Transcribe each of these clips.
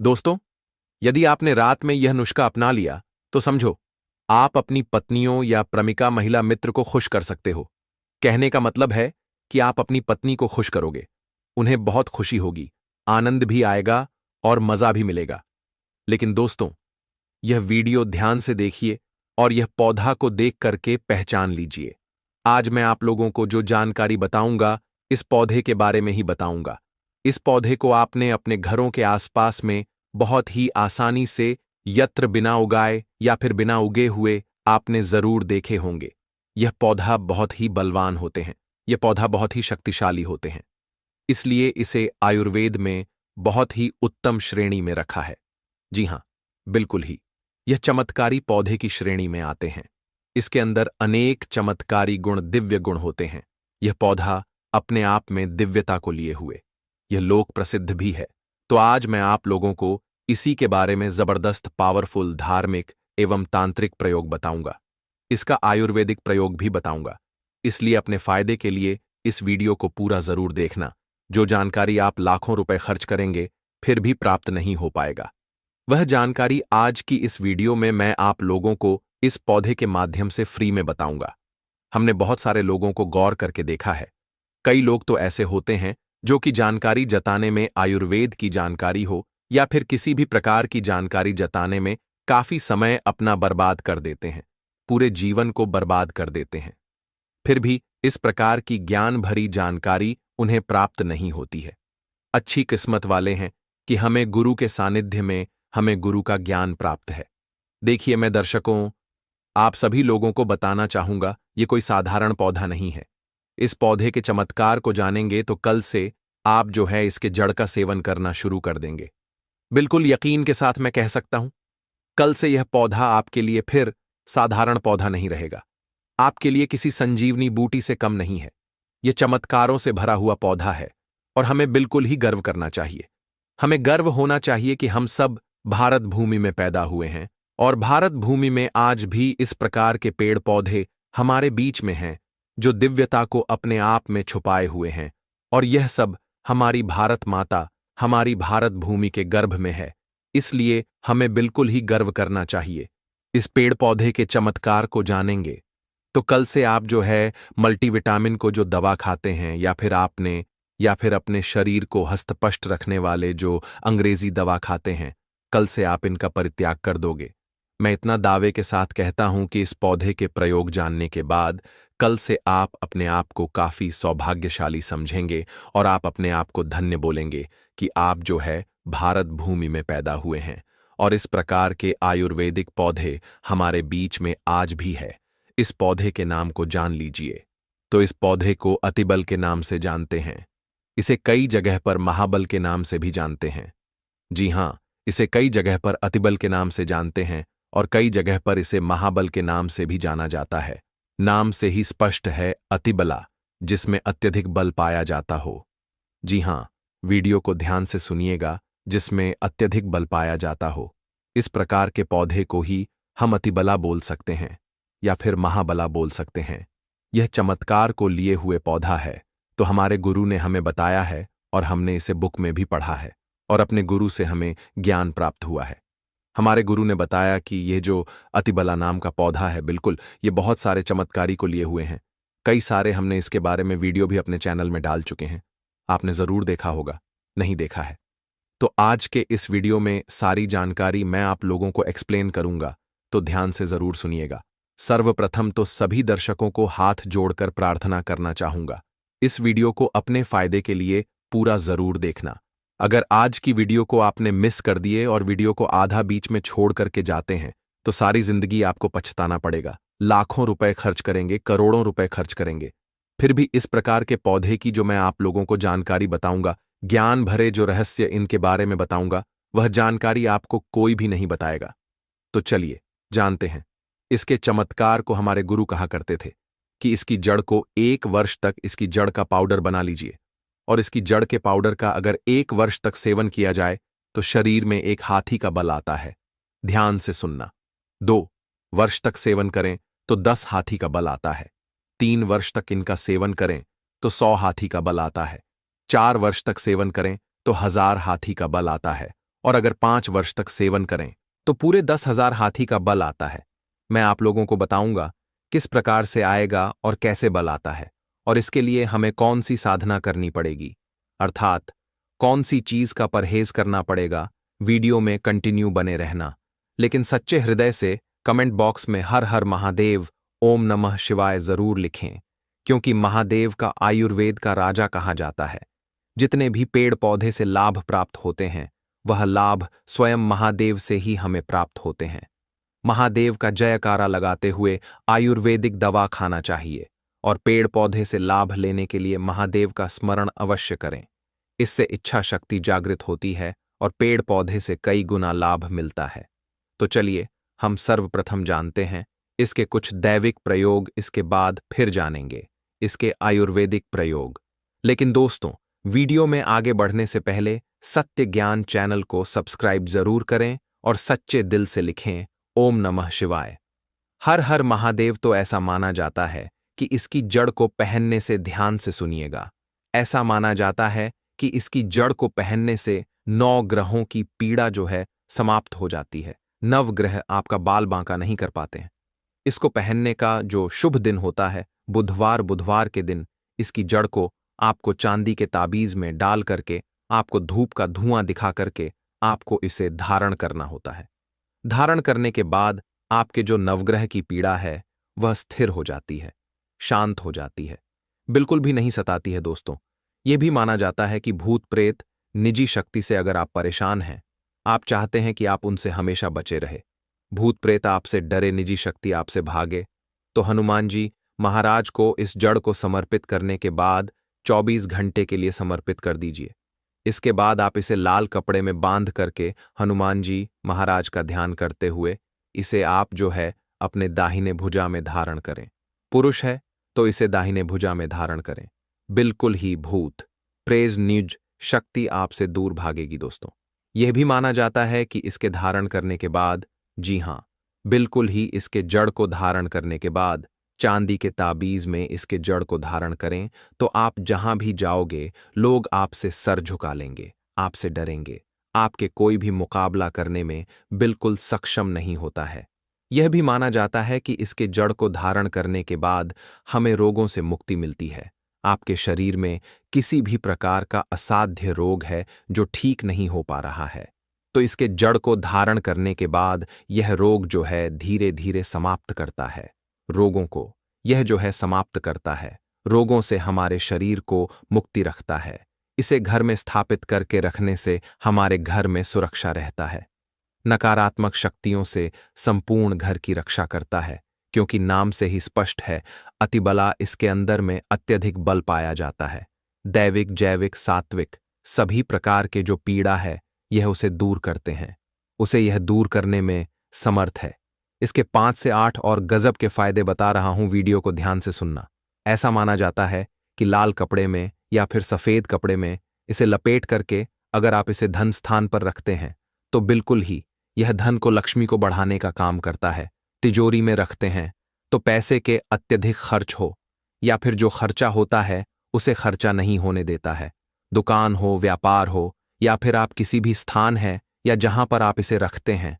दोस्तों, यदि आपने रात में यह नुस्खा अपना लिया तो समझो आप अपनी पत्नियों या प्रेमिका महिला मित्र को खुश कर सकते हो। कहने का मतलब है कि आप अपनी पत्नी को खुश करोगे, उन्हें बहुत खुशी होगी, आनंद भी आएगा और मजा भी मिलेगा। लेकिन दोस्तों, यह वीडियो ध्यान से देखिए और यह पौधा को देख करके पहचान लीजिए। आज मैं आप लोगों को जो जानकारी बताऊंगा, इस पौधे के बारे में ही बताऊंगा। इस पौधे को आपने अपने घरों के आसपास में बहुत ही आसानी से यत्र बिना उगाए या फिर बिना उगे हुए आपने जरूर देखे होंगे। यह पौधा बहुत ही बलवान होते हैं, यह पौधा बहुत ही शक्तिशाली होते हैं, इसलिए इसे आयुर्वेद में बहुत ही उत्तम श्रेणी में रखा है। जी हां, बिल्कुल ही, यह चमत्कारी पौधे की श्रेणी में आते हैं। इसके अंदर अनेक चमत्कारी गुण, दिव्य गुण होते हैं। यह पौधा अपने आप में दिव्यता को लिए हुए यह लोक प्रसिद्ध भी है। तो आज मैं आप लोगों को इसी के बारे में जबरदस्त पावरफुल धार्मिक एवं तांत्रिक प्रयोग बताऊंगा। इसका आयुर्वेदिक प्रयोग भी बताऊंगा। इसलिए अपने फायदे के लिए इस वीडियो को पूरा जरूर देखना। जो जानकारी आप लाखों रुपए खर्च करेंगे फिर भी प्राप्त नहीं हो पाएगा, वह जानकारी आज की इस वीडियो में मैं आप लोगों को इस पौधे के माध्यम से फ्री में बताऊंगा। हमने बहुत सारे लोगों को गौर करके देखा है। कई लोग तो ऐसे होते हैं जो कि जानकारी जताने में, आयुर्वेद की जानकारी हो या फिर किसी भी प्रकार की जानकारी जताने में काफी समय अपना बर्बाद कर देते हैं, पूरे जीवन को बर्बाद कर देते हैं। फिर भी इस प्रकार की ज्ञान भरी जानकारी उन्हें प्राप्त नहीं होती है। अच्छी किस्मत वाले हैं कि हमें गुरु के सानिध्य में हमें गुरु का ज्ञान प्राप्त है। देखिए, मैं दर्शकों, आप सभी लोगों को बताना चाहूंगा, ये कोई साधारण पौधा नहीं है। इस पौधे के चमत्कार को जानेंगे तो कल से आप जो है इसके जड़ का सेवन करना शुरू कर देंगे। बिल्कुल यकीन के साथ मैं कह सकता हूं, कल से यह पौधा आपके लिए फिर साधारण पौधा नहीं रहेगा, आपके लिए किसी संजीवनी बूटी से कम नहीं है। यह चमत्कारों से भरा हुआ पौधा है और हमें बिल्कुल ही गर्व करना चाहिए। हमें गर्व होना चाहिए कि हम सब भारत भूमि में पैदा हुए हैं और भारत भूमि में आज भी इस प्रकार के पेड़ पौधे हमारे बीच में हैं जो दिव्यता को अपने आप में छुपाए हुए हैं, और यह सब हमारी भारत माता, हमारी भारत भूमि के गर्भ में है। इसलिए हमें बिल्कुल ही गर्व करना चाहिए। इस पेड़ पौधे के चमत्कार को जानेंगे तो कल से आप जो है मल्टीविटामिन को जो दवा खाते हैं या फिर अपने शरीर को हस्तपष्ट रखने वाले जो अंग्रेजी दवा खाते हैं, कल से आप इनका परित्याग कर दोगे। मैं इतना दावे के साथ कहता हूं कि इस पौधे के प्रयोग जानने के बाद कल से आप अपने आप को काफी सौभाग्यशाली समझेंगे और आप अपने आप को धन्य बोलेंगे कि आप जो है भारत भूमि में पैदा हुए हैं। और इस प्रकार के आयुर्वेदिक पौधे हमारे बीच में आज भी है। इस पौधे के नाम को जान लीजिए। तो इस पौधे को अतिबल के नाम से जानते हैं। इसे कई जगह पर महाबल के नाम से भी जानते हैं। जी हां, इसे कई जगह पर अतिबल के नाम से जानते हैं और कई जगह पर इसे महाबल के नाम से भी जाना जाता है। नाम से ही स्पष्ट है, अतिबला, जिसमें अत्यधिक बल पाया जाता हो। जी हां, वीडियो को ध्यान से सुनिएगा, जिसमें अत्यधिक बल पाया जाता हो। इस प्रकार के पौधे को ही हम अतिबला बोल सकते हैं या फिर महाबला बोल सकते हैं। यह चमत्कार को लिए हुए पौधा है, तो हमारे गुरु ने हमें बताया है और हमने इसे बुक में भी पढ़ा है और अपने गुरु से हमें ज्ञान प्राप्त हुआ है। हमारे गुरु ने बताया कि यह जो अतिबला नाम का पौधा है, बिल्कुल ये बहुत सारे चमत्कारी को लिए हुए हैं। कई सारे हमने इसके बारे में वीडियो भी अपने चैनल में डाल चुके हैं, आपने जरूर देखा होगा। नहीं देखा है तो आज के इस वीडियो में सारी जानकारी मैं आप लोगों को एक्सप्लेन करूंगा, तो ध्यान से जरूर सुनिएगा। सर्वप्रथम तो सभी दर्शकों को हाथ जोड़कर प्रार्थना करना चाहूंगा, इस वीडियो को अपने फायदे के लिए पूरा जरूर देखना। अगर आज की वीडियो को आपने मिस कर दिए और वीडियो को आधा बीच में छोड़ करके जाते हैं तो सारी जिंदगी आपको पछताना पड़ेगा। लाखों रुपए खर्च करेंगे, करोड़ों रुपए खर्च करेंगे, फिर भी इस प्रकार के पौधे की जो मैं आप लोगों को जानकारी बताऊंगा, ज्ञान भरे जो रहस्य इनके बारे में बताऊंगा, वह जानकारी आपको कोई भी नहीं बताएगा। तो चलिए जानते हैं। इसके चमत्कार को हमारे गुरु कहा करते थे कि इसकी जड़ को 1 वर्ष तक इसकी जड़ का पाउडर बना लीजिए, और इसकी जड़ के पाउडर का अगर 1 वर्ष तक सेवन किया जाए तो शरीर में एक हाथी का बल आता है। ध्यान से सुनना। 2 वर्ष तक सेवन करें तो 10 हाथी का बल आता है। 3 वर्ष तक इनका सेवन करें तो 100 हाथी का बल आता है। 4 वर्ष तक सेवन करें तो 1000 हाथी का बल आता है। और अगर 5 वर्ष तक सेवन करें तो पूरे 10,000 हाथी का बल आता है। मैं आप लोगों को बताऊंगा किस प्रकार से आएगा और कैसे बल आता है, और इसके लिए हमें कौन सी साधना करनी पड़ेगी, अर्थात कौन सी चीज का परहेज करना पड़ेगा। वीडियो में कंटिन्यू बने रहना, लेकिन सच्चे हृदय से कमेंट बॉक्स में हर हर महादेव, ओम नमः शिवाय जरूर लिखें, क्योंकि महादेव का आयुर्वेद का राजा कहा जाता है। जितने भी पेड़ पौधे से लाभ प्राप्त होते हैं, वह लाभ स्वयं महादेव से ही हमें प्राप्त होते हैं। महादेव का जयकारा लगाते हुए आयुर्वेदिक दवा खाना चाहिए, और पेड़ पौधे से लाभ लेने के लिए महादेव का स्मरण अवश्य करें। इससे इच्छा शक्ति जागृत होती है और पेड़ पौधे से कई गुना लाभ मिलता है। तो चलिए हम सर्वप्रथम जानते हैं इसके कुछ दैविक प्रयोग, इसके बाद फिर जानेंगे इसके आयुर्वेदिक प्रयोग। लेकिन दोस्तों, वीडियो में आगे बढ़ने से पहले सत्य ज्ञान चैनल को सब्सक्राइब जरूर करें और सच्चे दिल से लिखें ओम नमः शिवाय। हर हर महादेव तो ऐसा माना जाता है कि इसकी जड़ को पहनने से, ध्यान से सुनिएगा, ऐसा माना जाता है कि इसकी जड़ को पहनने से 9 ग्रहों की पीड़ा जो है समाप्त हो जाती है। 9 ग्रह आपका बाल बांका नहीं कर पाते हैं। इसको पहनने का जो शुभ दिन होता है बुधवार के दिन इसकी जड़ को आपको चांदी के ताबीज में डाल करके, आपको धूप का धुआं दिखा करके आपको इसे धारण करना होता है। धारण करने के बाद आपके जो नवग्रह की पीड़ा है वह स्थिर हो जाती है, शांत हो जाती है, बिल्कुल भी नहीं सताती है। दोस्तों, यह भी माना जाता है कि भूत प्रेत निजी शक्ति से अगर आप परेशान हैं, आप चाहते हैं कि आप उनसे हमेशा बचे रहे, भूत प्रेत आपसे डरे, निजी शक्ति आपसे भागे, तो हनुमान जी महाराज को इस जड़ को समर्पित करने के बाद 24 घंटे के लिए समर्पित कर दीजिए। इसके बाद आप इसे लाल कपड़े में बांध करके हनुमान जी महाराज का ध्यान करते हुए इसे आप जो है अपने दाहिने भुजा में धारण करें। पुरुष है तो इसे दाहिने भुजा में धारण करें। बिल्कुल ही भूत प्रेज निज शक्ति आपसे दूर भागेगी। दोस्तों, यह भी माना जाता है कि इसके धारण करने के बाद, जी हां, बिल्कुल ही इसके जड़ को धारण करने के बाद चांदी के ताबीज में इसके जड़ को धारण करें तो आप जहां भी जाओगे लोग आपसे सर झुका लेंगे, आपसे डरेंगे, आपके कोई भी मुकाबला करने में बिल्कुल सक्षम नहीं होता है। यह भी माना जाता है कि इसके जड़ को धारण करने के बाद हमें रोगों से मुक्ति मिलती है। आपके शरीर में किसी भी प्रकार का असाध्य रोग है जो ठीक नहीं हो पा रहा है, तो इसके जड़ को धारण करने के बाद यह रोग जो है धीरे धीरे समाप्त करता है। रोगों को यह जो है समाप्त करता है, रोगों से हमारे शरीर को मुक्ति रखता है। इसे घर में स्थापित करके रखने से हमारे घर में सुरक्षा रहता है। नकारात्मक शक्तियों से संपूर्ण घर की रक्षा करता है, क्योंकि नाम से ही स्पष्ट है, अतिबला, इसके अंदर में अत्यधिक बल पाया जाता है। दैविक, जैविक, सात्विक सभी प्रकार के जो पीड़ा है यह उसे दूर करते हैं, उसे यह दूर करने में समर्थ है। इसके 5 से 8 और गजब के फायदे बता रहा हूं, वीडियो को ध्यान से सुनना। ऐसा माना जाता है कि लाल कपड़े में या फिर सफेद कपड़े में इसे लपेट करके अगर आप इसे धन स्थान पर रखते हैं तो बिल्कुल ही यह धन को, लक्ष्मी को बढ़ाने का काम करता है। तिजोरी में रखते हैं तो पैसे के अत्यधिक खर्च हो या फिर जो खर्चा होता है उसे खर्चा नहीं होने देता है। दुकान हो, व्यापार हो, या फिर आप किसी भी स्थान है या जहां पर आप इसे रखते हैं,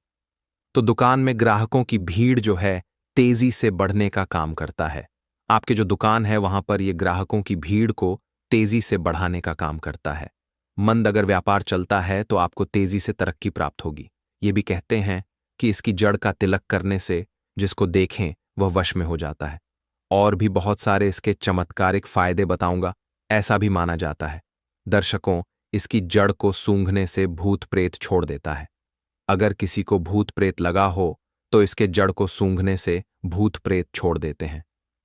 तो दुकान में ग्राहकों की भीड़ जो है तेजी से बढ़ने का काम करता है। आपके जो दुकान है वहां पर यह ग्राहकों की भीड़ को तेजी से बढ़ाने का काम करता है। मंद अगर व्यापार चलता है तो आपको तेजी से तरक्की प्राप्त होगी। ये भी कहते हैं कि इसकी जड़ का तिलक करने से जिसको देखें वह वश में हो जाता है। और भी बहुत सारे इसके चमत्कारिक फायदे बताऊंगा। ऐसा भी माना जाता है, दर्शकों, इसकी जड़ को सूंघने से भूत प्रेत छोड़ देता है। अगर किसी को भूत प्रेत लगा हो तो इसके जड़ को सूंघने से भूत प्रेत छोड़ देते हैं।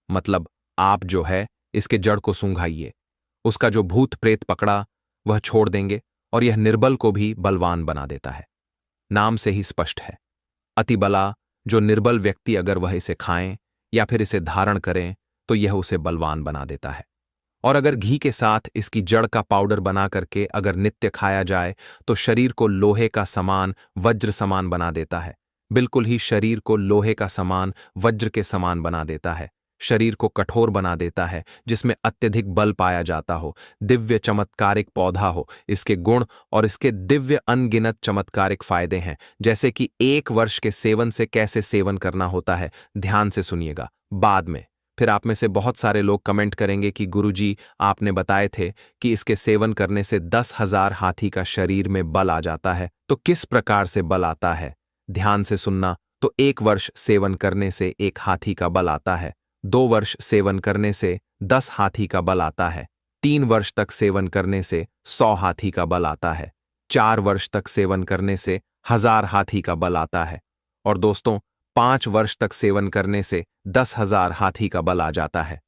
मतलब आप जो है इसके जड़ को सूंघाइए, उसका जो भूत प्रेत पकड़ा वह छोड़ देंगे, और यह निर्बल को भी बलवान बना देता है। नाम से ही स्पष्ट है, अतिबला, जो निर्बल व्यक्ति अगर वह इसे खाएं या फिर इसे धारण करें तो यह उसे बलवान बना देता है। और अगर घी के साथ इसकी जड़ का पाउडर बना करके अगर नित्य खाया जाए तो शरीर को लोहे का समान, वज्र समान बना देता है। बिल्कुल ही शरीर को लोहे का समान, वज्र के समान बना देता है। शरीर को कठोर बना देता है, जिसमें अत्यधिक बल पाया जाता हो, दिव्य चमत्कारिक पौधा हो। इसके गुण और इसके दिव्य अनगिनत चमत्कारिक फायदे हैं, जैसे कि 1 वर्ष के सेवन से कैसे सेवन करना होता है, ध्यान से सुनिएगा। बाद में फिर आप में से बहुत सारे लोग कमेंट करेंगे कि गुरुजी, आपने बताए थे कि इसके सेवन करने से 10,000 हाथी का शरीर में बल आ जाता है, तो किस प्रकार से बल आता है? ध्यान से सुनना। तो 1 वर्ष सेवन करने से 1 हाथी का बल आता है, 2 वर्ष सेवन करने से 10 हाथी का बल आता है, 3 वर्ष तक सेवन करने से 100 हाथी का बल आता है, 4 वर्ष तक सेवन करने से 1000 हाथी का बल आता है, और दोस्तों 5 वर्ष तक सेवन करने से 10,000 हाथी का बल आ जाता है।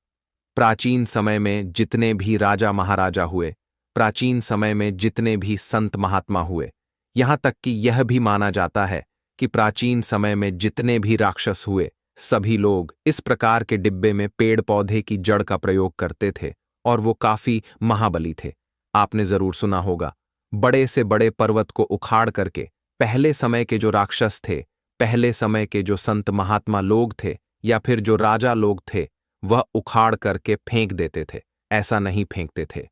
प्राचीन समय में जितने भी राजा महाराजा हुए, प्राचीन समय में जितने भी संत महात्मा हुए, यहां तक कि यह भी माना जाता है कि प्राचीन समय में जितने भी राक्षस हुए, सभी लोग इस प्रकार के डिब्बे में पेड़ पौधे की जड़ का प्रयोग करते थे, और वो काफी महाबली थे। आपने जरूर सुना होगा, बड़े से बड़े पर्वत को उखाड़ करके पहले समय के जो राक्षस थे, पहले समय के जो संत महात्मा लोग थे, या फिर जो राजा लोग थे, वह उखाड़ करके फेंक देते थे। ऐसा नहीं फेंकते थे।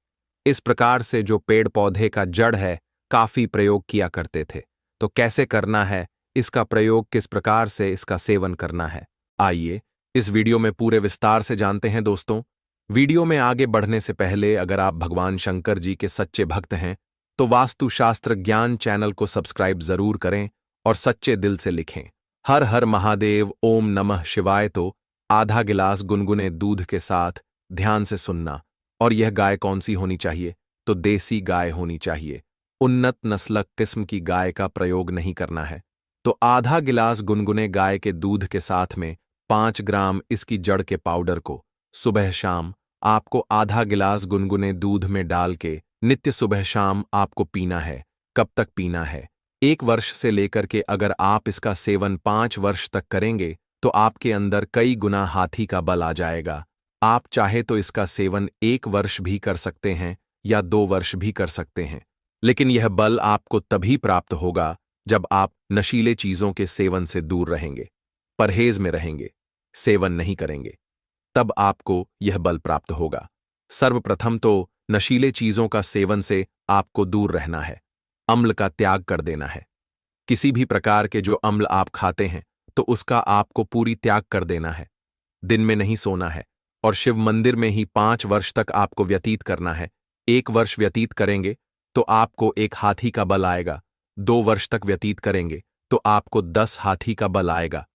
इस प्रकार से जो पेड़ पौधे का जड़ है, काफी प्रयोग किया करते थे। तो कैसे करना है इसका प्रयोग, किस प्रकार से इसका सेवन करना है, आइए इस वीडियो में पूरे विस्तार से जानते हैं। दोस्तों, वीडियो में आगे बढ़ने से पहले अगर आप भगवान शंकर जी के सच्चे भक्त हैं तो वास्तुशास्त्र ज्ञान चैनल को सब्सक्राइब जरूर करें और सच्चे दिल से लिखें हर हर महादेव, ओम नमः शिवाय। तो आधा गिलास गुनगुने दूध के साथ ध्यान से सुनना। और यह गाय कौन सी होनी चाहिए? तो देसी गाय होनी चाहिए। उन्नत नस्लक किस्म की गाय का प्रयोग नहीं करना है। तो आधा गिलास गुनगुने गाय के दूध के साथ में 5 ग्राम इसकी जड़ के पाउडर को सुबह शाम आपको आधा गिलास गुनगुने दूध में डाल के नित्य सुबह शाम आपको पीना है। कब तक पीना है? 1 वर्ष से लेकर के अगर आप इसका सेवन 5 वर्ष तक करेंगे तो आपके अंदर कई गुना हाथी का बल आ जाएगा। आप चाहे तो इसका सेवन 1 वर्ष भी कर सकते हैं या 2 वर्ष भी कर सकते हैं, लेकिन यह बल आपको तभी प्राप्त होगा जब आप नशीले चीजों के सेवन से दूर रहेंगे, परहेज में रहेंगे, सेवन नहीं करेंगे, तब आपको यह बल प्राप्त होगा। सर्वप्रथम तो नशीले चीजों का सेवन से आपको दूर रहना है, अम्ल का त्याग कर देना है। किसी भी प्रकार के जो अम्ल आप खाते हैं तो उसका आपको पूरी त्याग कर देना है। दिन में नहीं सोना है और शिव मंदिर में ही 5 वर्ष तक आपको व्यतीत करना है। 1 वर्ष व्यतीत करेंगे तो आपको 1 हाथी का बल आएगा, 2 वर्ष तक व्यतीत करेंगे तो आपको 10 हाथी का बल आएगा।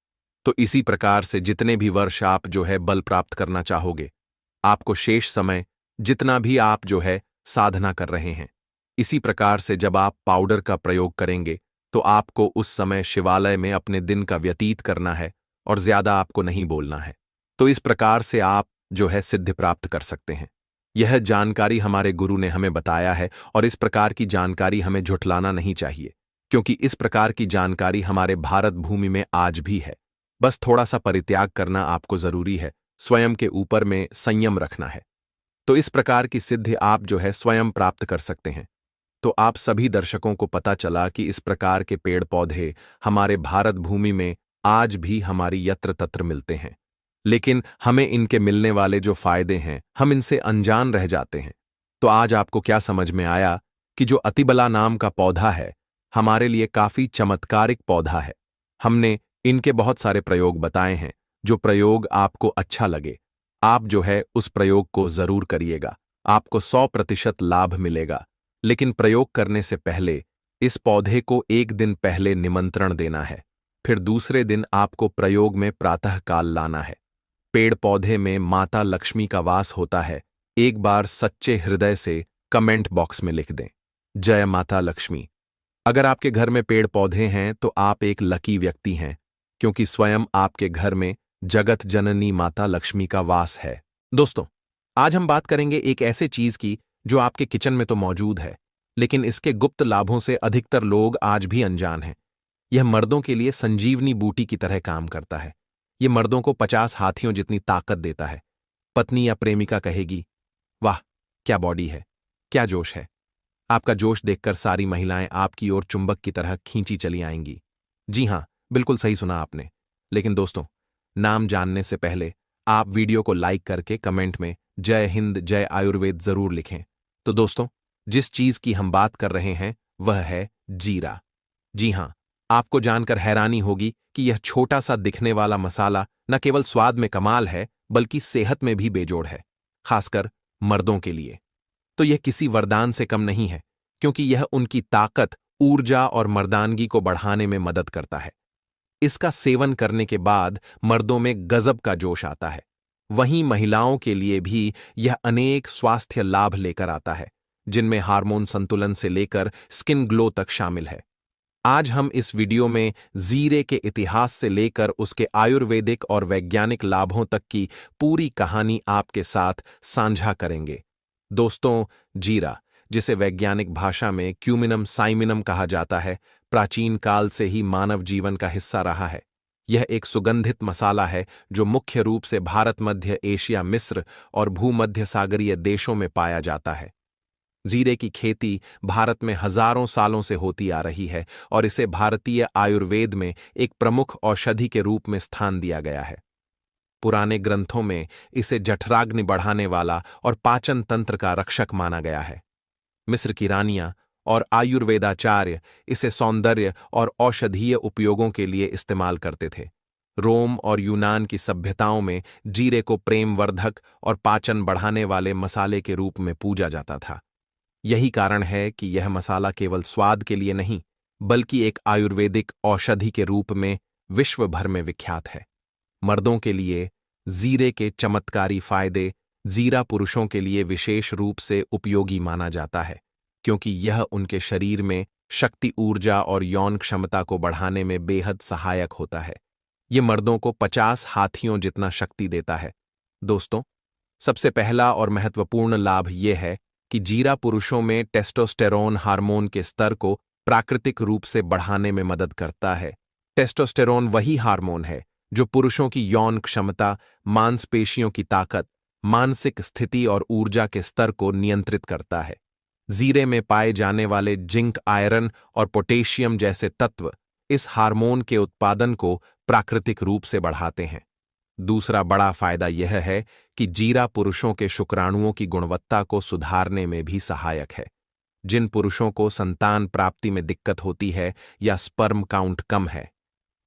तो इसी प्रकार से जितने भी वर्ष आप जो है बल प्राप्त करना चाहोगे, आपको शेष समय जितना भी आप जो है साधना कर रहे हैं, इसी प्रकार से जब आप पाउडर का प्रयोग करेंगे तो आपको उस समय शिवालय में अपने दिन का व्यतीत करना है और ज्यादा आपको नहीं बोलना है। तो इस प्रकार से आप जो है सिद्धि प्राप्त कर सकते हैं। यह जानकारी हमारे गुरु ने हमें बताया है और इस प्रकार की जानकारी हमें झुठलाना नहीं चाहिए, क्योंकि इस प्रकार की जानकारी हमारे भारत भूमि में आज भी है। बस थोड़ा सा परित्याग करना आपको जरूरी है, स्वयं के ऊपर में संयम रखना है। तो इस प्रकार की सिद्धि आप जो है स्वयं प्राप्त कर सकते हैं। तो आप सभी दर्शकों को पता चला कि इस प्रकार के पेड़ पौधे हमारे भारत भूमि में आज भी हमारी यत्र तत्र मिलते हैं, लेकिन हमें इनके मिलने वाले जो फायदे हैं हम इनसे अनजान रह जाते हैं। तो आज आपको क्या समझ में आया कि जो अतिबला नाम का पौधा है हमारे लिए काफी चमत्कारिक पौधा है। हमने इनके बहुत सारे प्रयोग बताए हैं। जो प्रयोग आपको अच्छा लगे आप जो है उस प्रयोग को जरूर करिएगा, आपको 100% लाभ मिलेगा। लेकिन प्रयोग करने से पहले इस पौधे को 1 दिन पहले निमंत्रण देना है, फिर दूसरे दिन आपको प्रयोग में प्रातःकाल लाना है। पेड़ पौधे में माता लक्ष्मी का वास होता है। एक बार सच्चे हृदय से कमेंट बॉक्स में लिख दें, जय माता लक्ष्मी। अगर आपके घर में पेड़ पौधे हैं तो आप एक लकी व्यक्ति हैं, क्योंकि स्वयं आपके घर में जगत जननी माता लक्ष्मी का वास है। दोस्तों, आज हम बात करेंगे एक ऐसे चीज की जो आपके किचन में तो मौजूद है, लेकिन इसके गुप्त लाभों से अधिकतर लोग आज भी अनजान हैं। यह मर्दों के लिए संजीवनी बूटी की तरह काम करता है। यह मर्दों को 50 हाथियों जितनी ताकत देता है। पत्नी या प्रेमिका कहेगी, वाह क्या बॉडी है, क्या जोश है। आपका जोश देखकर सारी महिलाएं आपकी ओर चुंबक की तरह खींची चली आएंगी। जी हां, बिल्कुल सही सुना आपने। लेकिन दोस्तों, नाम जानने से पहले आप वीडियो को लाइक करके कमेंट में जय हिंद जय आयुर्वेद जरूर लिखें। तो दोस्तों, जिस चीज की हम बात कर रहे हैं वह है जीरा। जी हां, आपको जानकर हैरानी होगी कि यह छोटा सा दिखने वाला मसाला न केवल स्वाद में कमाल है बल्कि सेहत में भी बेजोड़ है, खासकर मर्दों के लिए। तो यह किसी वरदान से कम नहीं है, क्योंकि यह उनकी ताकत, ऊर्जा और मर्दानगी को बढ़ाने में मदद करता है। इसका सेवन करने के बाद मर्दों में गजब का जोश आता है। वहीं महिलाओं के लिए भी यह अनेक स्वास्थ्य लाभ लेकर आता है, जिनमें हार्मोन संतुलन से लेकर स्किन ग्लो तक शामिल है। आज हम इस वीडियो में जीरे के इतिहास से लेकर उसके आयुर्वेदिक और वैज्ञानिक लाभों तक की पूरी कहानी आपके साथ साझा करेंगे। दोस्तों, जीरा, जिसे वैज्ञानिक भाषा में क्यूमिनम साइमिनम कहा जाता है, प्राचीन काल से ही मानव जीवन का हिस्सा रहा है। यह एक सुगंधित मसाला है जो मुख्य रूप से भारत, मध्य एशिया, मिस्र और भूमध्य सागरीय देशों में पाया जाता है। जीरे की खेती भारत में हजारों सालों से होती आ रही है और इसे भारतीय आयुर्वेद में एक प्रमुख औषधि के रूप में स्थान दिया गया है। पुराने ग्रंथों में इसे जठराग्नि बढ़ाने वाला और पाचन तंत्र का रक्षक माना गया है। मिस्र की रानियां और आयुर्वेदाचार्य इसे सौंदर्य और औषधीय उपयोगों के लिए इस्तेमाल करते थे। रोम और यूनान की सभ्यताओं में जीरे को प्रेमवर्धक और पाचन बढ़ाने वाले मसाले के रूप में पूजा जाता था। यही कारण है कि यह मसाला केवल स्वाद के लिए नहीं, बल्कि एक आयुर्वेदिक औषधि के रूप में विश्व भर में विख्यात है। मर्दों के लिए जीरे के चमत्कारी फायदे जीरा पुरुषों के लिए विशेष रूप से उपयोगी माना जाता है, क्योंकि यह उनके शरीर में शक्ति, ऊर्जा और यौन क्षमता को बढ़ाने में बेहद सहायक होता है। ये मर्दों को 50 हाथियों जितना शक्ति देता है। दोस्तों, सबसे पहला और महत्वपूर्ण लाभ यह है कि जीरा पुरुषों में टेस्टोस्टेरोन हार्मोन के स्तर को प्राकृतिक रूप से बढ़ाने में मदद करता है। टेस्टोस्टेरोन वही हार्मोन है जो पुरुषों की यौन क्षमता, मांसपेशियों की ताकत, मानसिक स्थिति और ऊर्जा के स्तर को नियंत्रित करता है। जीरे में पाए जाने वाले जिंक, आयरन और पोटेशियम जैसे तत्व इस हार्मोन के उत्पादन को प्राकृतिक रूप से बढ़ाते हैं। दूसरा बड़ा फायदा यह है कि जीरा पुरुषों के शुक्राणुओं की गुणवत्ता को सुधारने में भी सहायक है। जिन पुरुषों को संतान प्राप्ति में दिक्कत होती है या स्पर्म काउंट कम है,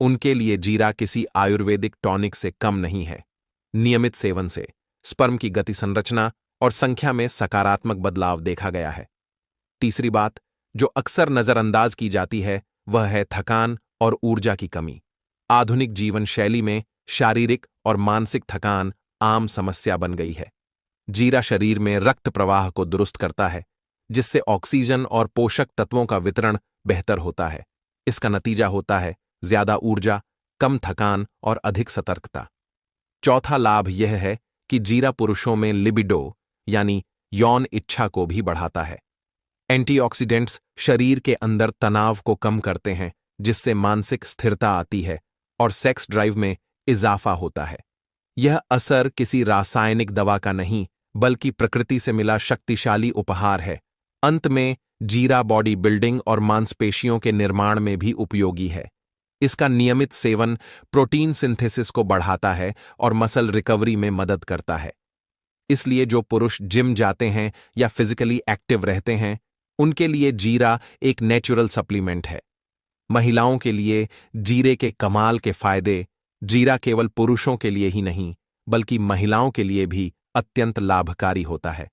उनके लिए जीरा किसी आयुर्वेदिक टॉनिक से कम नहीं है। नियमित सेवन से स्पर्म की गति, संरचना और संख्या में सकारात्मक बदलाव देखा गया है। तीसरी बात जो अक्सर नजरअंदाज की जाती है वह है थकान और ऊर्जा की कमी। आधुनिक जीवन शैली में शारीरिक और मानसिक थकान आम समस्या बन गई है। जीरा शरीर में रक्त प्रवाह को दुरुस्त करता है, जिससे ऑक्सीजन और पोषक तत्वों का वितरण बेहतर होता है। इसका नतीजा होता है ज्यादा ऊर्जा, कम थकान और अधिक सतर्कता। चौथा लाभ यह है कि जीरा पुरुषों में लिबिडो यानी यौन इच्छा को भी बढ़ाता है। एंटीऑक्सीडेंट्स शरीर के अंदर तनाव को कम करते हैं, जिससे मानसिक स्थिरता आती है और सेक्स ड्राइव में इजाफा होता है। यह असर किसी रासायनिक दवा का नहीं, बल्कि प्रकृति से मिला शक्तिशाली उपहार है। अंत में जीरा बॉडी बिल्डिंग और मांसपेशियों के निर्माण में भी उपयोगी है। इसका नियमित सेवन प्रोटीन सिंथेसिस को बढ़ाता है और मसल रिकवरी में मदद करता है। इसलिए जो पुरुष जिम जाते हैं या फिजिकली एक्टिव रहते हैं, उनके लिए जीरा एक नेचुरल सप्लीमेंट है। महिलाओं के लिए जीरे के कमाल के फायदे जीरा केवल पुरुषों के लिए ही नहीं, बल्कि महिलाओं के लिए भी अत्यंत लाभकारी होता है।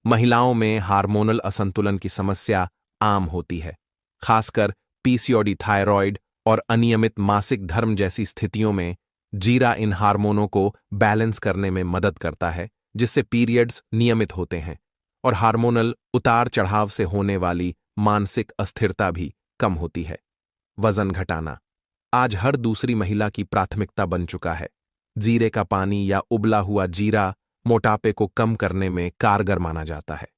महिलाओं में हार्मोनल असंतुलन की समस्या आम होती है, खासकर पीसीओडी, थायराइड और अनियमित मासिक धर्म जैसी स्थितियों में जीरा इन हार्मोनों को बैलेंस करने में मदद करता है, जिससे पीरियड्स नियमित होते हैं और हार्मोनल उतार चढ़ाव से होने वाली मानसिक अस्थिरता भी कम होती है। वजन घटाना आज हर दूसरी महिला की प्राथमिकता बन चुका है। जीरे का पानी या उबला हुआ जीरा मोटापे को कम करने में कारगर माना जाता है।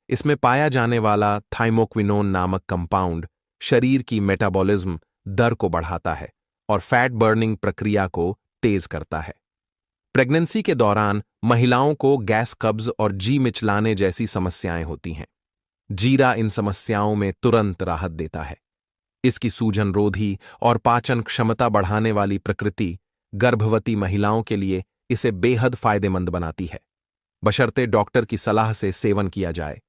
इसमें पाया जाने वाला थाइमोक्विनोन नामक कंपाउंड शरीर की मेटाबॉलिज्म दर को बढ़ाता है और फैट बर्निंग प्रक्रिया को तेज करता है। प्रेगनेंसी के दौरान महिलाओं को गैस, कब्ज और जी मिचलाने जैसी समस्याएं होती हैं। जीरा इन समस्याओं में तुरंत राहत देता है। इसकी सूजन रोधी और पाचन क्षमता बढ़ाने वाली प्रकृति गर्भवती महिलाओं के लिए इसे बेहद फायदेमंद बनाती है, बशर्ते डॉक्टर की सलाह से सेवन किया जाए।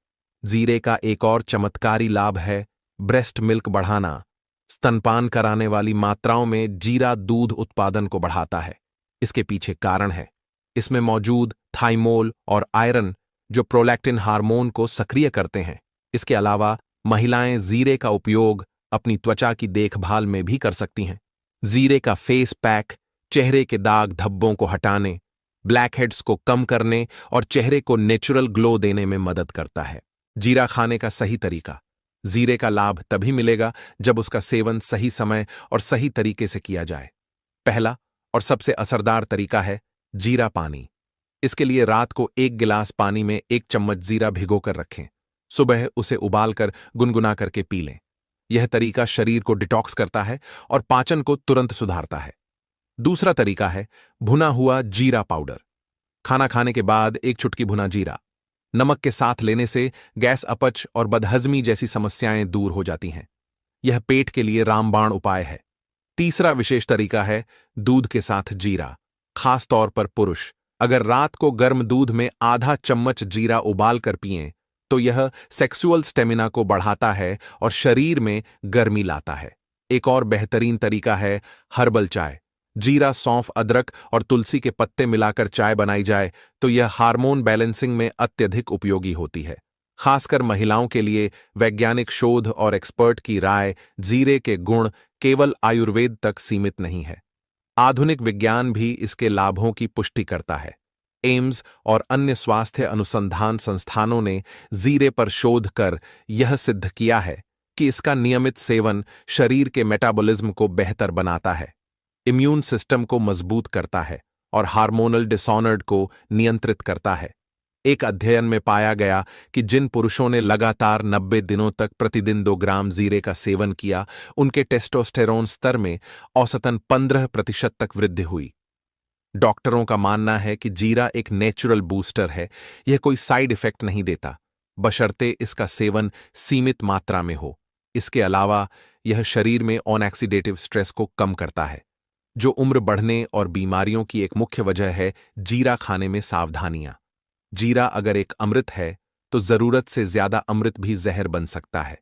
जीरे का एक और चमत्कारी लाभ है ब्रेस्ट मिल्क बढ़ाना। स्तनपान कराने वाली मात्राओं में जीरा दूध उत्पादन को बढ़ाता है। इसके पीछे कारण है, इसमें मौजूद थाइमोल और आयरन जो प्रोलैक्टिन हार्मोन को सक्रिय करते हैं। इसके अलावा महिलाएं जीरे का उपयोग अपनी त्वचा की देखभाल में भी कर सकती हैं। जीरे का फेस पैक चेहरे के दाग धब्बों को हटाने, ब्लैकहेड्स को कम करने और चेहरे को नेचुरल ग्लो देने में मदद करता है। जीरा खाने का सही तरीका। जीरे का लाभ तभी मिलेगा जब उसका सेवन सही समय और सही तरीके से किया जाए। पहला और सबसे असरदार तरीका है जीरा पानी। इसके लिए रात को 1 गिलास पानी में 1 चम्मच जीरा भिगोकर रखें। सुबह उसे उबालकर गुनगुना करके पी लें। यह तरीका शरीर को डिटॉक्स करता है और पाचन को तुरंत सुधारता है। दूसरा तरीका है भुना हुआ जीरा पाउडर। खाना खाने के बाद 1 चुटकी भुना जीरा नमक के साथ लेने से गैस अपच और बदहजमी जैसी समस्याएं दूर हो जाती हैं। यह पेट के लिए रामबाण उपाय है। तीसरा विशेष तरीका है दूध के साथ जीरा। खास तौर पर पुरुष अगर रात को गर्म दूध में आधा चम्मच जीरा उबाल कर पिएं तो यह सेक्सुअल स्टेमिना को बढ़ाता है और शरीर में गर्मी लाता है। एक और बेहतरीन तरीका है हर्बल चाय। जीरा, सौंफ, अदरक और तुलसी के पत्ते मिलाकर चाय बनाई जाए तो यह हार्मोन बैलेंसिंग में अत्यधिक उपयोगी होती है। खासकर महिलाओं के लिए वैज्ञानिक शोध और एक्सपर्ट की राय जीरे के गुण केवल आयुर्वेद तक सीमित नहीं है। आधुनिक विज्ञान भी इसके लाभों की पुष्टि करता है। एम्स और अन्य स्वास्थ्य अनुसंधान संस्थानों ने जीरे पर शोध कर यह सिद्ध किया है कि इसका नियमित सेवन शरीर के मेटाबॉलिज्म को बेहतर बनाता है, इम्यून सिस्टम को मजबूत करता है और हार्मोनल डिसऑर्डर को नियंत्रित करता है। एक अध्ययन में पाया गया कि जिन पुरुषों ने लगातार 90 दिनों तक प्रतिदिन 2 ग्राम जीरे का सेवन किया, उनके टेस्टोस्टेरोन स्तर में औसतन 15% तक वृद्धि हुई। डॉक्टरों का मानना है कि जीरा एक नेचुरल बूस्टर है। यह कोई साइड इफेक्ट नहीं देता, बशर्ते इसका सेवन सीमित मात्रा में हो। इसके अलावा यह शरीर में ऑक्सीडेटिव स्ट्रेस को कम करता है, जो उम्र बढ़ने और बीमारियों की एक मुख्य वजह है। जीरा खाने में सावधानियां। जीरा अगर एक अमृत है तो जरूरत से ज्यादा अमृत भी जहर बन सकता है।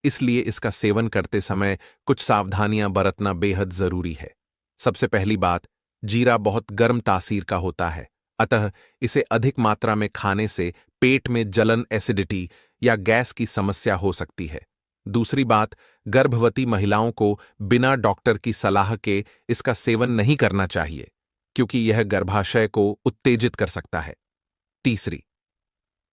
इसलिए इसका सेवन करते समय कुछ सावधानियां बरतना बेहद जरूरी है। सबसे पहली बात, जीरा बहुत गर्म तासीर का होता है, अतः इसे अधिक मात्रा में खाने से पेट में जलन, एसिडिटी या गैस की समस्या हो सकती है। दूसरी बात, गर्भवती महिलाओं को बिना डॉक्टर की सलाह के इसका सेवन नहीं करना चाहिए, क्योंकि यह गर्भाशय को उत्तेजित कर सकता है। तीसरी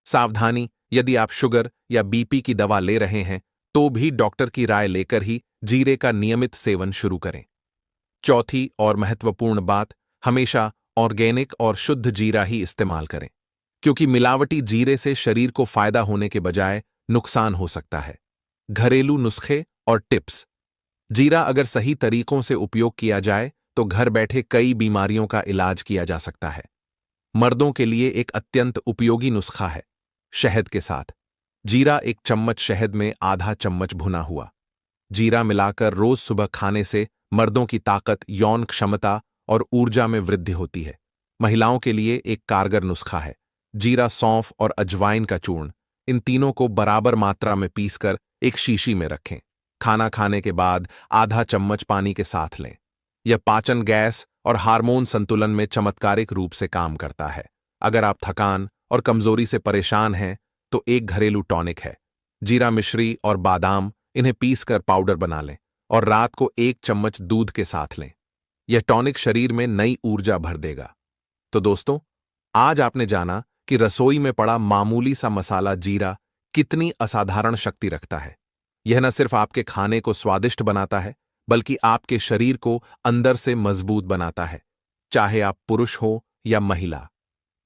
सावधानी, यदि आप शुगर या बीपी की दवा ले रहे हैं तो भी डॉक्टर की राय लेकर ही जीरे का नियमित सेवन शुरू करें। चौथी और महत्वपूर्ण बात, हमेशा ऑर्गेनिक और शुद्ध जीरा ही इस्तेमाल करें, क्योंकि मिलावटी जीरे से शरीर को फायदा होने के बजाय नुकसान हो सकता है। घरेलू नुस्खे और टिप्स। जीरा अगर सही तरीकों से उपयोग किया जाए तो घर बैठे कई बीमारियों का इलाज किया जा सकता है। मर्दों के लिए एक अत्यंत उपयोगी नुस्खा है शहद के साथ। जीरा 1 चम्मच शहद में आधा चम्मच भुना हुआ जीरा मिलाकर रोज सुबह खाने से मर्दों की ताकत, यौन क्षमता और ऊर्जा में वृद्धि होती है। महिलाओं के लिए एक कारगर नुस्खा है जीरा, सौंफ और अजवाइन का चूर्ण। इन तीनों को बराबर मात्रा में पीसकर एक शीशी में रखें। खाना खाने के बाद आधा चम्मच पानी के साथ लें। यह पाचन, गैस और हार्मोन संतुलन में चमत्कारिक रूप से काम करता है। अगर आप थकान और कमजोरी से परेशान हैं तो एक घरेलू टॉनिक है जीरा मिश्री और बादाम। इन्हें पीसकर पाउडर बना लें और रात को 1 चम्मच दूध के साथ लें। यह टॉनिक शरीर में नई ऊर्जा भर देगा। तो दोस्तों, आज आपने जाना कि रसोई में पड़ा मामूली सा मसाला जीरा कितनी असाधारण शक्ति रखता है। यह न सिर्फ आपके खाने को स्वादिष्ट बनाता है, बल्कि आपके शरीर को अंदर से मजबूत बनाता है, चाहे आप पुरुष हो या महिला।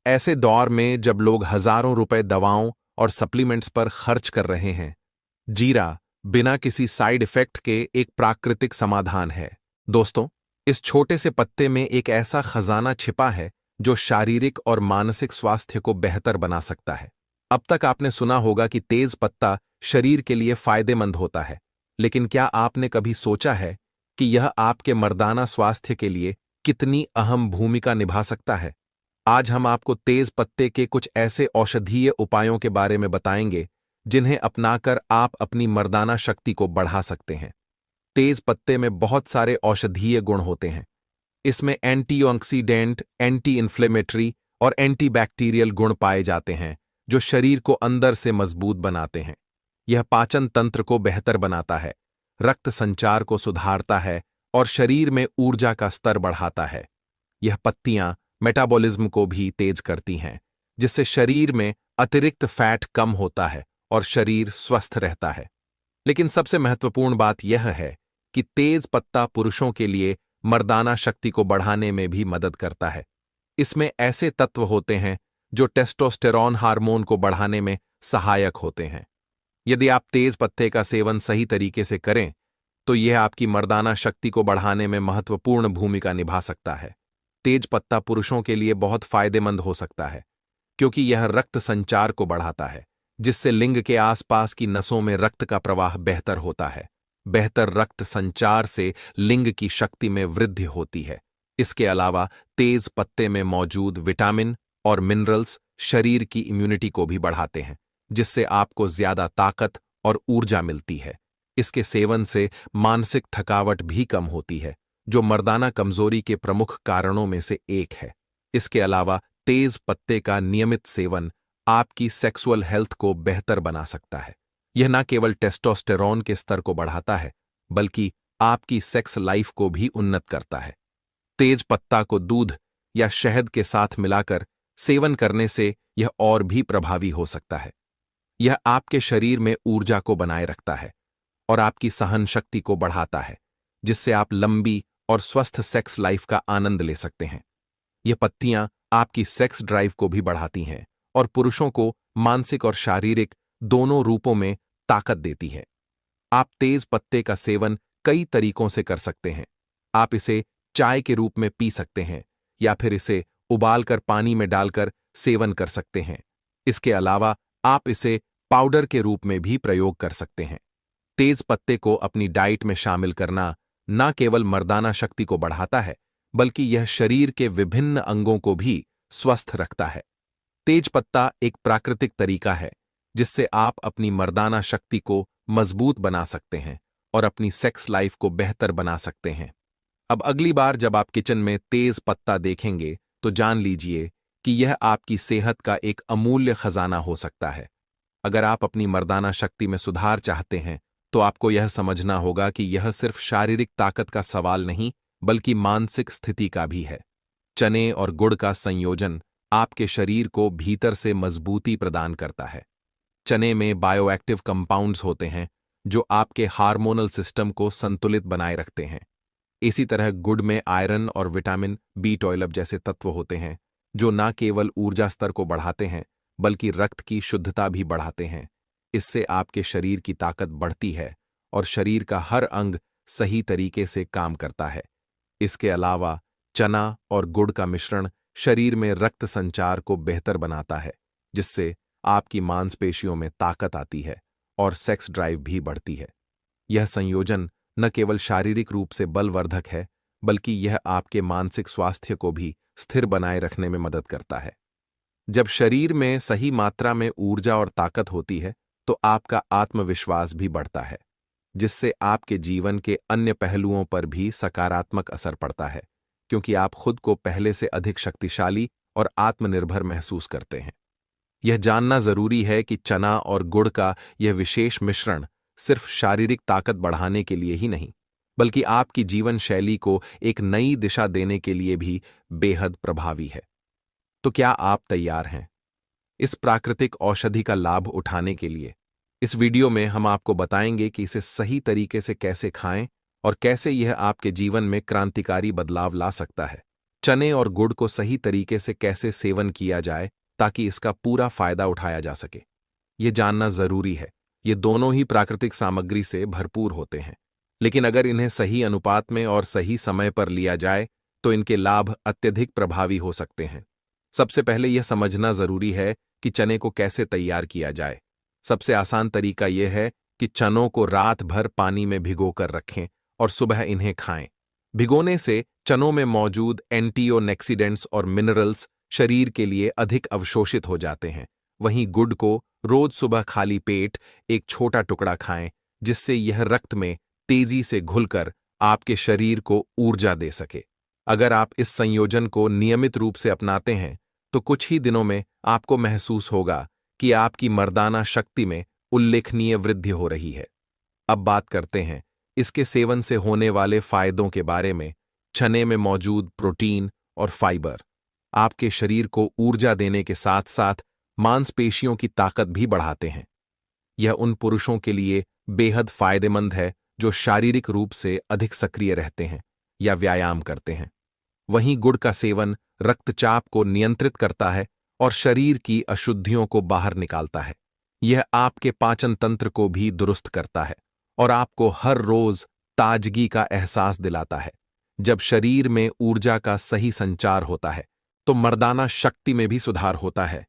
ऐसे दौर में जब लोग हजारों रुपए दवाओं और सप्लीमेंट्स पर खर्च कर रहे हैं, जीरा बिना किसी साइड इफेक्ट के एक प्राकृतिक समाधान है। दोस्तों, इस छोटे से पत्ते में एक ऐसा खजाना छिपा है जो शारीरिक और मानसिक स्वास्थ्य को बेहतर बना सकता है। अब तक आपने सुना होगा कि तेज पत्ता शरीर के लिए फायदेमंद होता है, लेकिन क्या आपने कभी सोचा है कि यह आपके मर्दाना स्वास्थ्य के लिए कितनी अहम भूमिका निभा सकता है? आज हम आपको तेज पत्ते के कुछ ऐसे औषधीय उपायों के बारे में बताएंगे जिन्हें अपनाकर आप अपनी मर्दाना शक्ति को बढ़ा सकते हैं। तेज पत्ते में बहुत सारे औषधीय गुण होते हैं। इसमें एंटीऑक्सीडेंट, एंटी इन्फ्लेमेटरी और एंटीबैक्टीरियल गुण पाए जाते हैं जो शरीर को अंदर से मजबूत बनाते हैं। यह पाचन तंत्र को बेहतर बनाता है, रक्त संचार को सुधारता है और शरीर में ऊर्जा का स्तर बढ़ाता है। यह पत्तियां मेटाबॉलिज्म को भी तेज करती हैं, जिससे शरीर में अतिरिक्त फैट कम होता है और शरीर स्वस्थ रहता है। लेकिन सबसे महत्वपूर्ण बात यह है कि तेज पत्ता पुरुषों के लिए मर्दाना शक्ति को बढ़ाने में भी मदद करता है। इसमें ऐसे तत्व होते हैं जो टेस्टोस्टेरॉन हार्मोन को बढ़ाने में सहायक होते हैं। यदि आप तेज पत्ते का सेवन सही तरीके से करें तो यह आपकी मर्दाना शक्ति को बढ़ाने में महत्वपूर्ण भूमिका निभा सकता है। तेज पत्ता पुरुषों के लिए बहुत फायदेमंद हो सकता है क्योंकि यह रक्त संचार को बढ़ाता है, जिससे लिंग के आसपास की नसों में रक्त का प्रवाह बेहतर होता है। बेहतर रक्त संचार से लिंग की शक्ति में वृद्धि होती है। इसके अलावा तेज पत्ते में मौजूद विटामिन और मिनरल्स शरीर की इम्यूनिटी को भी बढ़ाते हैं, जिससे आपको ज्यादा ताकत और ऊर्जा मिलती है। इसके सेवन से मानसिक थकावट भी कम होती है, जो मर्दाना कमजोरी के प्रमुख कारणों में से एक है। इसके अलावा तेज पत्ते का नियमित सेवन आपकी सेक्सुअल हेल्थ को बेहतर बना सकता है। यह न केवल टेस्टोस्टेरॉन के स्तर को बढ़ाता है, बल्कि आपकी सेक्स लाइफ को भी उन्नत करता है। तेज पत्ता को दूध या शहद के साथ मिलाकर सेवन करने से यह और भी प्रभावी हो सकता है। यह आपके शरीर में ऊर्जा को बनाए रखता है और आपकी सहन शक्ति को बढ़ाता है, जिससे आप लंबी और स्वस्थ सेक्स लाइफ का आनंद ले सकते हैं। यह पत्तियां आपकी सेक्स ड्राइव को भी बढ़ाती हैं और पुरुषों को मानसिक और शारीरिक दोनों रूपों में ताकत देती है। आप तेज पत्ते का सेवन कई तरीकों से कर सकते हैं। आप इसे चाय के रूप में पी सकते हैं या फिर इसे उबालकर पानी में डालकर सेवन कर सकते हैं। इसके अलावा आप इसे पाउडर के रूप में भी प्रयोग कर सकते हैं। तेज पत्ते को अपनी डाइट में शामिल करना न केवल मर्दाना शक्ति को बढ़ाता है, बल्कि यह शरीर के विभिन्न अंगों को भी स्वस्थ रखता है। तेज पत्ता एक प्राकृतिक तरीका है जिससे आप अपनी मर्दाना शक्ति को मजबूत बना सकते हैं और अपनी सेक्स लाइफ को बेहतर बना सकते हैं। अब अगली बार जब आप किचन में तेज पत्ता देखेंगे तो जान लीजिए कि यह आपकी सेहत का एक अमूल्य खजाना हो सकता है। अगर आप अपनी मर्दाना शक्ति में सुधार चाहते हैं तो आपको यह समझना होगा कि यह सिर्फ शारीरिक ताकत का सवाल नहीं, बल्कि मानसिक स्थिति का भी है। चने और गुड़ का संयोजन आपके शरीर को भीतर से मजबूती प्रदान करता है। चने में बायोएक्टिव कंपाउंड्स होते हैं जो आपके हार्मोनल सिस्टम को संतुलित बनाए रखते हैं। इसी तरह गुड़ में आयरन और विटामिन बी12 जैसे तत्व होते हैं जो न केवल ऊर्जा स्तर को बढ़ाते हैं, बल्कि रक्त की शुद्धता भी बढ़ाते हैं। इससे आपके शरीर की ताकत बढ़ती है और शरीर का हर अंग सही तरीके से काम करता है। इसके अलावा चना और गुड़ का मिश्रण शरीर में रक्त संचार को बेहतर बनाता है, जिससे आपकी मांसपेशियों में ताकत आती है और सेक्स ड्राइव भी बढ़ती है। यह संयोजन न केवल शारीरिक रूप से बलवर्धक है, बल्कि यह आपके मानसिक स्वास्थ्य को भी स्थिर बनाए रखने में मदद करता है। जब शरीर में सही मात्रा में ऊर्जा और ताकत होती है तो आपका आत्मविश्वास भी बढ़ता है, जिससे आपके जीवन के अन्य पहलुओं पर भी सकारात्मक असर पड़ता है, क्योंकि आप खुद को पहले से अधिक शक्तिशाली और आत्मनिर्भर महसूस करते हैं। यह जानना जरूरी है कि चना और गुड़ का यह विशेष मिश्रण सिर्फ शारीरिक ताकत बढ़ाने के लिए ही नहीं, बल्कि आपकी जीवन शैली को एक नई दिशा देने के लिए भी बेहद प्रभावी है। तो क्या आप तैयार हैं इस प्राकृतिक औषधि का लाभ उठाने के लिए? इस वीडियो में हम आपको बताएंगे कि इसे सही तरीके से कैसे खाएं और कैसे यह आपके जीवन में क्रांतिकारी बदलाव ला सकता है। चने और गुड़ को सही तरीके से कैसे सेवन किया जाए ताकि इसका पूरा फायदा उठाया जा सके, यह जानना जरूरी है। ये दोनों ही प्राकृतिक सामग्री से भरपूर होते हैं, लेकिन अगर इन्हें सही अनुपात में और सही समय पर लिया जाए तो इनके लाभ अत्यधिक प्रभावी हो सकते हैं। सबसे पहले यह समझना जरूरी है कि चने को कैसे तैयार किया जाए। सबसे आसान तरीका यह है कि चनों को रात भर पानी में भिगोकर रखें और सुबह इन्हें खाएं। भिगोने से चनों में मौजूद एंटीऑक्सीडेंट्स और मिनरल्स शरीर के लिए अधिक अवशोषित हो जाते हैं। वहीं गुड़ को रोज सुबह खाली पेट एक छोटा टुकड़ा खाएं, जिससे यह रक्त में तेजी से घुलकर आपके शरीर को ऊर्जा दे सके। अगर आप इस संयोजन को नियमित रूप से अपनाते हैं तो कुछ ही दिनों में आपको महसूस होगा कि आपकी मर्दाना शक्ति में उल्लेखनीय वृद्धि हो रही है। अब बात करते हैं इसके सेवन से होने वाले फायदों के बारे में। चने में मौजूद प्रोटीन और फाइबर आपके शरीर को ऊर्जा देने के साथ साथ मांसपेशियों की ताकत भी बढ़ाते हैं। यह उन पुरुषों के लिए बेहद फायदेमंद है जो शारीरिक रूप से अधिक सक्रिय रहते हैं या व्यायाम करते हैं। वहीं गुड़ का सेवन रक्तचाप को नियंत्रित करता है और शरीर की अशुद्धियों को बाहर निकालता है। यह आपके पाचन तंत्र को भी दुरुस्त करता है और आपको हर रोज ताजगी का एहसास दिलाता है। जब शरीर में ऊर्जा का सही संचार होता है तो मर्दाना शक्ति में भी सुधार होता है,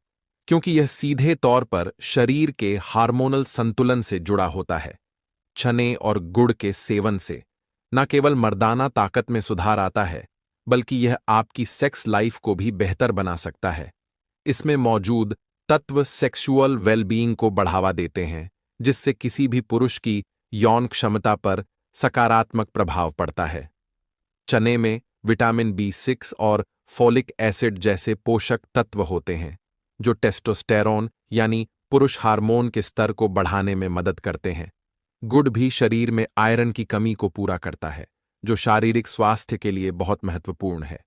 क्योंकि यह सीधे तौर पर शरीर के हार्मोनल संतुलन से जुड़ा होता है। चने और गुड़ के सेवन से न केवल मर्दाना ताकत में सुधार आता है, बल्कि यह आपकी सेक्स लाइफ को भी बेहतर बना सकता है। इसमें मौजूद तत्व सेक्सुअल वेलबीइंग को बढ़ावा देते हैं, जिससे किसी भी पुरुष की यौन क्षमता पर सकारात्मक प्रभाव पड़ता है। चने में विटामिन B6 और फोलिक एसिड जैसे पोषक तत्व होते हैं, जो टेस्टोस्टेरोन यानी पुरुष हार्मोन के स्तर को बढ़ाने में मदद करते हैं। गुड़ भी शरीर में आयरन की कमी को पूरा करता है, जो शारीरिक स्वास्थ्य के लिए बहुत महत्वपूर्ण है।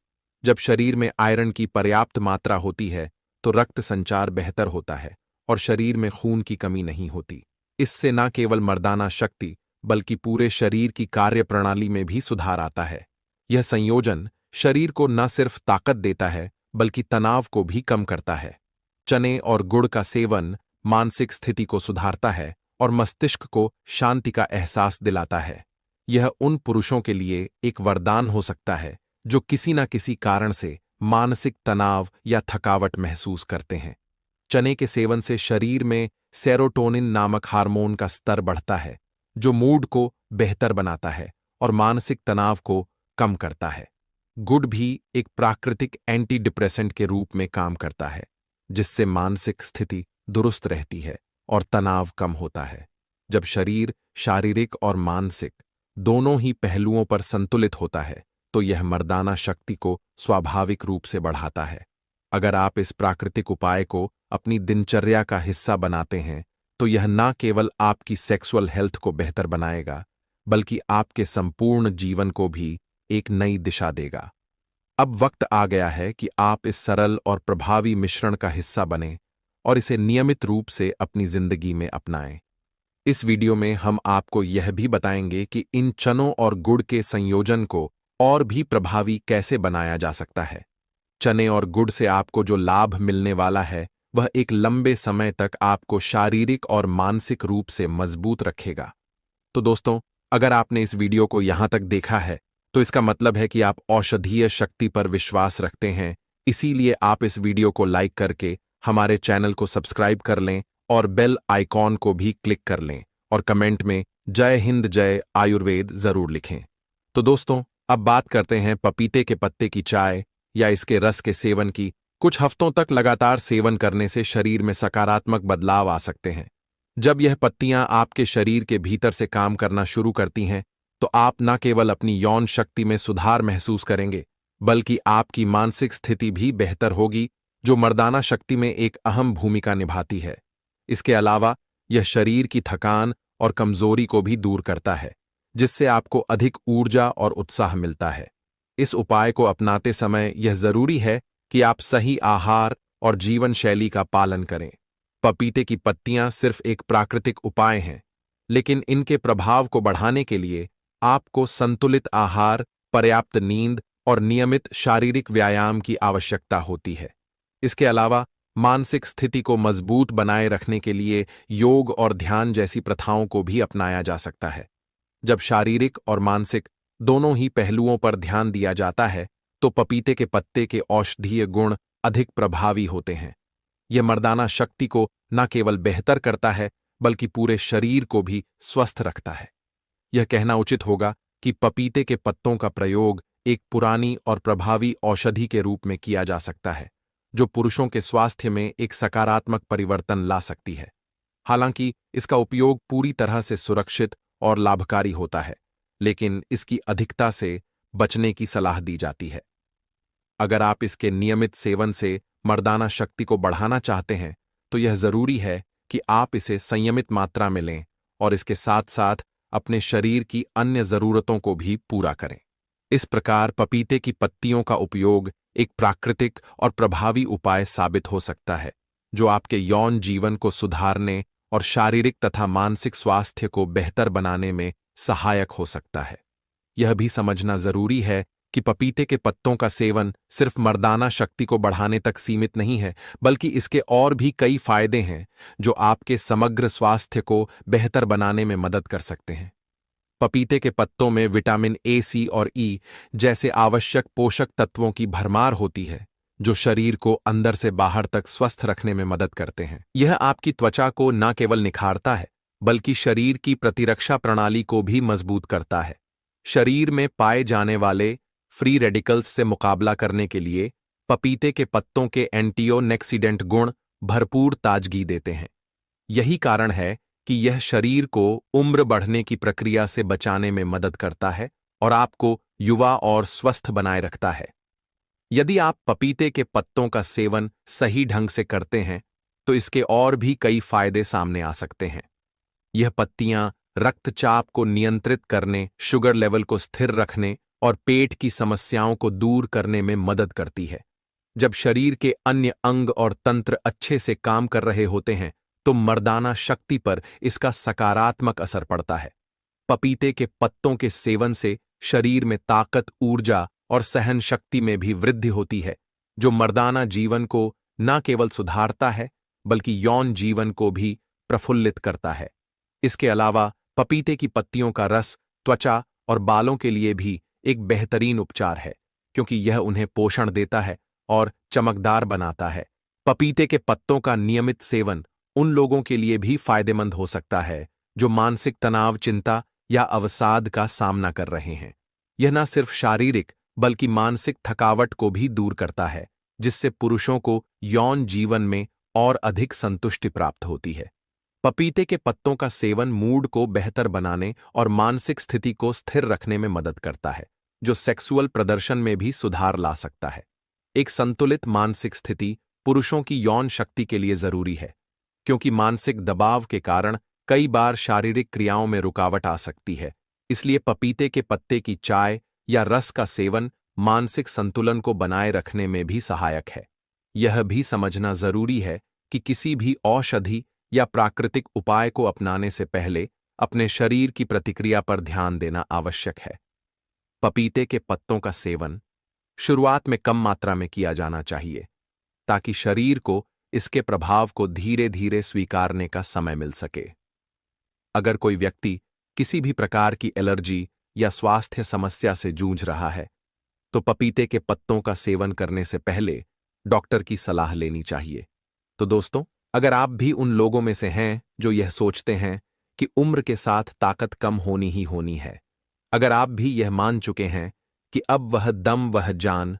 जब शरीर में आयरन की पर्याप्त मात्रा होती है तो रक्त संचार बेहतर होता है और शरीर में खून की कमी नहीं होती। इससे न केवल मर्दाना शक्ति बल्कि पूरे शरीर की कार्यप्रणाली में भी सुधार आता है। यह संयोजन शरीर को न सिर्फ ताकत देता है बल्कि तनाव को भी कम करता है। चने और गुड़ का सेवन मानसिक स्थिति को सुधारता है और मस्तिष्क को शांति का एहसास दिलाता है। यह उन पुरुषों के लिए एक वरदान हो सकता है जो किसी न किसी कारण से मानसिक तनाव या थकावट महसूस करते हैं। चने के सेवन से शरीर में सेरोटोनिन नामक हार्मोन का स्तर बढ़ता है, जो मूड को बेहतर बनाता है और मानसिक तनाव को कम करता है। गुड़ भी एक प्राकृतिक एंटी डिप्रेसेंट के रूप में काम करता है, जिससे मानसिक स्थिति दुरुस्त रहती है और तनाव कम होता है। जब शरीर शारीरिक और मानसिक दोनों ही पहलुओं पर संतुलित होता है तो यह मर्दाना शक्ति को स्वाभाविक रूप से बढ़ाता है। अगर आप इस प्राकृतिक उपाय को अपनी दिनचर्या का हिस्सा बनाते हैं तो यह न केवल आपकी सेक्सुअल हेल्थ को बेहतर बनाएगा, बल्कि आपके संपूर्ण जीवन को भी एक नई दिशा देगा। अब वक्त आ गया है कि आप इस सरल और प्रभावी मिश्रण का हिस्सा बनें और इसे नियमित रूप से अपनी जिंदगी में अपनाएं। इस वीडियो में हम आपको यह भी बताएंगे कि इन चनों और गुड़ के संयोजन को और भी प्रभावी कैसे बनाया जा सकता है। चने और गुड़ से आपको जो लाभ मिलने वाला है वह एक लंबे समय तक आपको शारीरिक और मानसिक रूप से मजबूत रखेगा। तो दोस्तों, अगर आपने इस वीडियो को यहां तक देखा है तो इसका मतलब है कि आप औषधीय शक्ति पर विश्वास रखते हैं। इसीलिए आप इस वीडियो को लाइक करके हमारे चैनल को सब्सक्राइब कर लें और बेल आइकॉन को भी क्लिक कर लें और कमेंट में जय हिंद जय आयुर्वेद जरूर लिखें। तो दोस्तों, अब बात करते हैं पपीते के पत्ते की चाय या इसके रस के सेवन की। कुछ हफ्तों तक लगातार सेवन करने से शरीर में सकारात्मक बदलाव आ सकते हैं। जब यह पत्तियां आपके शरीर के भीतर से काम करना शुरू करती हैं तो आप न केवल अपनी यौन शक्ति में सुधार महसूस करेंगे, बल्कि आपकी मानसिक स्थिति भी बेहतर होगी, जो मर्दाना शक्ति में एक अहम भूमिका निभाती है। इसके अलावा यह शरीर की थकान और कमजोरी को भी दूर करता है, जिससे आपको अधिक ऊर्जा और उत्साह मिलता है। इस उपाय को अपनाते समय यह जरूरी है कि आप सही आहार और जीवन शैली का पालन करें। पपीते की पत्तियां सिर्फ एक प्राकृतिक उपाय हैं, लेकिन इनके प्रभाव को बढ़ाने के लिए आपको संतुलित आहार, पर्याप्त नींद और नियमित शारीरिक व्यायाम की आवश्यकता होती है। इसके अलावा मानसिक स्थिति को मजबूत बनाए रखने के लिए योग और ध्यान जैसी प्रथाओं को भी अपनाया जा सकता है। जब शारीरिक और मानसिक दोनों ही पहलुओं पर ध्यान दिया जाता है तो पपीते के पत्ते के औषधीय गुण अधिक प्रभावी होते हैं। यह मर्दाना शक्ति को न केवल बेहतर करता है बल्कि पूरे शरीर को भी स्वस्थ रखता है। यह कहना उचित होगा कि पपीते के पत्तों का प्रयोग एक पुरानी और प्रभावी औषधि के रूप में किया जा सकता है जो पुरुषों के स्वास्थ्य में एक सकारात्मक परिवर्तन ला सकती है। हालांकि इसका उपयोग पूरी तरह से सुरक्षित और लाभकारी होता है, लेकिन इसकी अधिकता से बचने की सलाह दी जाती है। अगर आप इसके नियमित सेवन से मर्दाना शक्ति को बढ़ाना चाहते हैं, तो यह जरूरी है कि आप इसे संयमित मात्रा में लें और इसके साथ साथ अपने शरीर की अन्य जरूरतों को भी पूरा करें। इस प्रकार पपीते की पत्तियों का उपयोग एक प्राकृतिक और प्रभावी उपाय साबित हो सकता है, जो आपके यौन जीवन को सुधारने और शारीरिक तथा मानसिक स्वास्थ्य को बेहतर बनाने में सहायक हो सकता है। यह भी समझना जरूरी है कि पपीते के पत्तों का सेवन सिर्फ मर्दाना शक्ति को बढ़ाने तक सीमित नहीं है, बल्कि इसके और भी कई फायदे हैं जो आपके समग्र स्वास्थ्य को बेहतर बनाने में मदद कर सकते हैं। पपीते के पत्तों में विटामिन ए, सी और ई जैसे आवश्यक पोषक तत्वों की भरमार होती है, जो शरीर को अंदर से बाहर तक स्वस्थ रखने में मदद करते हैं। यह आपकी त्वचा को न केवल निखारता है, बल्कि शरीर की प्रतिरक्षा प्रणाली को भी मजबूत करता है। शरीर में पाए जाने वाले फ्री रेडिकल्स से मुकाबला करने के लिए पपीते के पत्तों के एंटीओक्सीडेंट गुण भरपूर ताजगी देते हैं। यही कारण है कि यह शरीर को उम्र बढ़ने की प्रक्रिया से बचाने में मदद करता है और आपको युवा और स्वस्थ बनाए रखता है। यदि आप पपीते के पत्तों का सेवन सही ढंग से करते हैं, तो इसके और भी कई फायदे सामने आ सकते हैं। यह पत्तियां रक्तचाप को नियंत्रित करने, शुगर लेवल को स्थिर रखने और पेट की समस्याओं को दूर करने में मदद करती है। जब शरीर के अन्य अंग और तंत्र अच्छे से काम कर रहे होते हैं, तो मर्दाना शक्ति पर इसका सकारात्मक असर पड़ता है। पपीते के पत्तों के सेवन से शरीर में ताकत, ऊर्जा और सहन शक्ति में भी वृद्धि होती है, जो मर्दाना जीवन को न केवल सुधारता है, बल्कि यौन जीवन को भी प्रफुल्लित करता है। इसके अलावा पपीते की पत्तियों का रस त्वचा और बालों के लिए भी एक बेहतरीन उपचार है, क्योंकि यह उन्हें पोषण देता है और चमकदार बनाता है। पपीते के पत्तों का नियमित सेवन उन लोगों के लिए भी फायदेमंद हो सकता है जो मानसिक तनाव, चिंता या अवसाद का सामना कर रहे हैं। यह न सिर्फ शारीरिक बल्कि मानसिक थकावट को भी दूर करता है, जिससे पुरुषों को यौन जीवन में और अधिक संतुष्टि प्राप्त होती है। पपीते के पत्तों का सेवन मूड को बेहतर बनाने और मानसिक स्थिति को स्थिर रखने में मदद करता है, जो सेक्सुअल प्रदर्शन में भी सुधार ला सकता है। एक संतुलित मानसिक स्थिति पुरुषों की यौन शक्ति के लिए जरूरी है, क्योंकि मानसिक दबाव के कारण कई बार शारीरिक क्रियाओं में रुकावट आ सकती है। इसलिए पपीते के पत्ते की चाय या रस का सेवन मानसिक संतुलन को बनाए रखने में भी सहायक है। यह भी समझना जरूरी है कि किसी भी औषधि या प्राकृतिक उपाय को अपनाने से पहले अपने शरीर की प्रतिक्रिया पर ध्यान देना आवश्यक है। पपीते के पत्तों का सेवन शुरुआत में कम मात्रा में किया जाना चाहिए, ताकि शरीर को इसके प्रभाव को धीरे धीरे स्वीकारने का समय मिल सके। अगर कोई व्यक्ति किसी भी प्रकार की एलर्जी या स्वास्थ्य समस्या से जूझ रहा है, तो पपीते के पत्तों का सेवन करने से पहले डॉक्टर की सलाह लेनी चाहिए। तो दोस्तों, अगर आप भी उन लोगों में से हैं जो यह सोचते हैं कि उम्र के साथ ताकत कम होनी ही होनी है, अगर आप भी यह मान चुके हैं कि अब वह दम वह जान